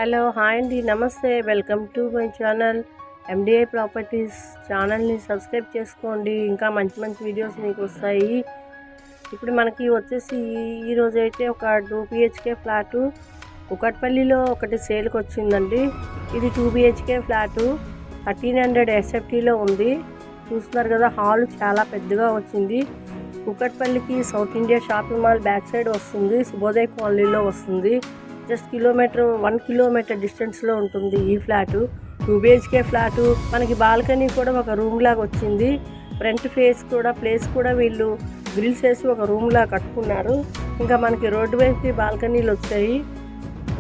Hello hi అండి, నమస్తే. Welcome to my channel MDI properties. ఛానల్ని సబ్స్క్రైబ్ చేసుకోండి, ఇంకా మంచి మంచి వీడియోస్ మీకు వస్తాయి. ఇప్పుడు మనకి వచ్చేసి ఈరోజు అయితే ఒక 2 BHK ఫ్లాటు కుకట్పల్లిలో ఒకటి సేల్కి వచ్చిందండి. ఇది 2 BHK ఫ్లాటు 1300 SFTలో ఉంది. చూస్తున్నారు కదా, హాల్ చాలా పెద్దగా వచ్చింది. కుకట్పల్లికి South India shopping mall back side వస్తుంది. శుభోదయ కాలనీలో వస్తుంది. జస్ట్ 1 కిలోమీటర్ డిస్టెన్స్లో ఉంటుంది ఈ ఫ్లాటు. 2 BHK flat. మనకి బాల్కనీ కూడా ఒక రూమ్ లాగా వచ్చింది. ఫ్రంట్ ప్లేస్ కూడా వీళ్ళు గ్రిల్స్ వేసి ఒక రూమ్ లాగా కట్టుకున్నారు. ఇంకా మనకి రోడ్డు వైపుకి బాల్కనీలు వచ్చాయి.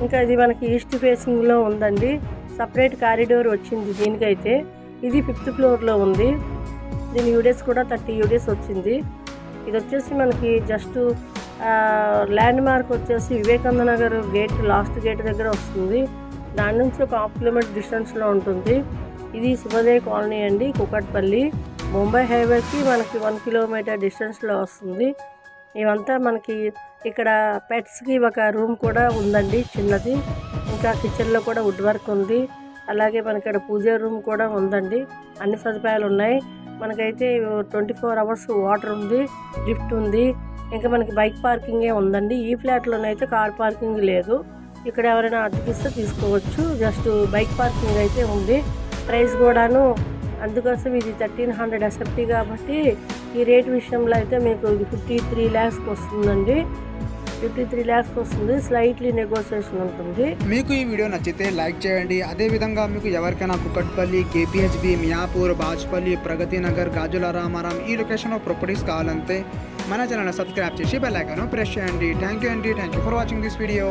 ఇంకా ఇది మనకి ఈస్ట్ ఫేసింగ్లో ఉందండి. సపరేట్ కారిడోర్ వచ్చింది దీనికైతే. ఇది 5th ఫ్లోర్లో ఉంది. దీని యూడెస్ కూడా 30 యూడెస్ వచ్చింది. ఇది వచ్చేసి మనకి జస్ట్ ల్యాండ్ మార్క్ వచ్చేసి Vivekananda Nagar gate, last gate దగ్గర వస్తుంది. దాని నుంచి ఒక 1/2 కిలోమీటర్ డిస్టెన్స్లో ఉంటుంది. ఇది శుభోదయ కాలనీ అండి, కుకట్పల్లి. ముంబై హైవేకి మనకి 1 కిలోమీటర్ డిస్టెన్స్లో వస్తుంది. ఇవంతా మనకి ఇక్కడ పెట్స్కి ఒక రూమ్ కూడా ఉందండి, చిన్నది. ఇంకా కిచెన్లో కూడా వుడ్ వర్క్ ఉంది. అలాగే మనకి ఇక్కడ పూజ రూమ్ కూడా ఉందండి. అన్ని సదుపాయాలు ఉన్నాయి. మనకైతే 24 అవర్స్ వాటర్ ఉంది, లిఫ్ట్ ఉంది. ఇంకా మనకి బైక్ పార్కింగే ఉందండి. ఈ ఫ్లాట్లోనైతే కార్ పార్కింగ్ లేదు. ఇక్కడ ఎవరైనా అద్దెకిస్తే తీసుకోవచ్చు. జస్ట్ బైక్ పార్కింగ్ అయితే ఉంది. ప్రైస్ కూడాను అందుకోసం ఇది 1300 SFT కాబట్టి ఈ రేట్ విషయంలో అయితే మీకు 53 lakhs వస్తుందండి. 53 lakhs వస్తుంది. స్లైట్లీ నెగోషియేషన్ ఉంటుంది. మీకు ఈ వీడియో నచ్చితే లైక్ చేయండి. అదేవిధంగా మీకు ఎవరికైనా కుకట్పల్లి, KPHB, మియాపూర్, బాజ్పల్లి, ప్రగతి నగర్, గాజుల రామారం ఈ లొకేషన్లో ప్రాపర్టీస్ కావాలంటే మన ఛానల్ సబ్స్క్రైబ్ చేసి బెల్ ఐకాన్ ప్రెస్ చేయండి. Thank you for watching this video.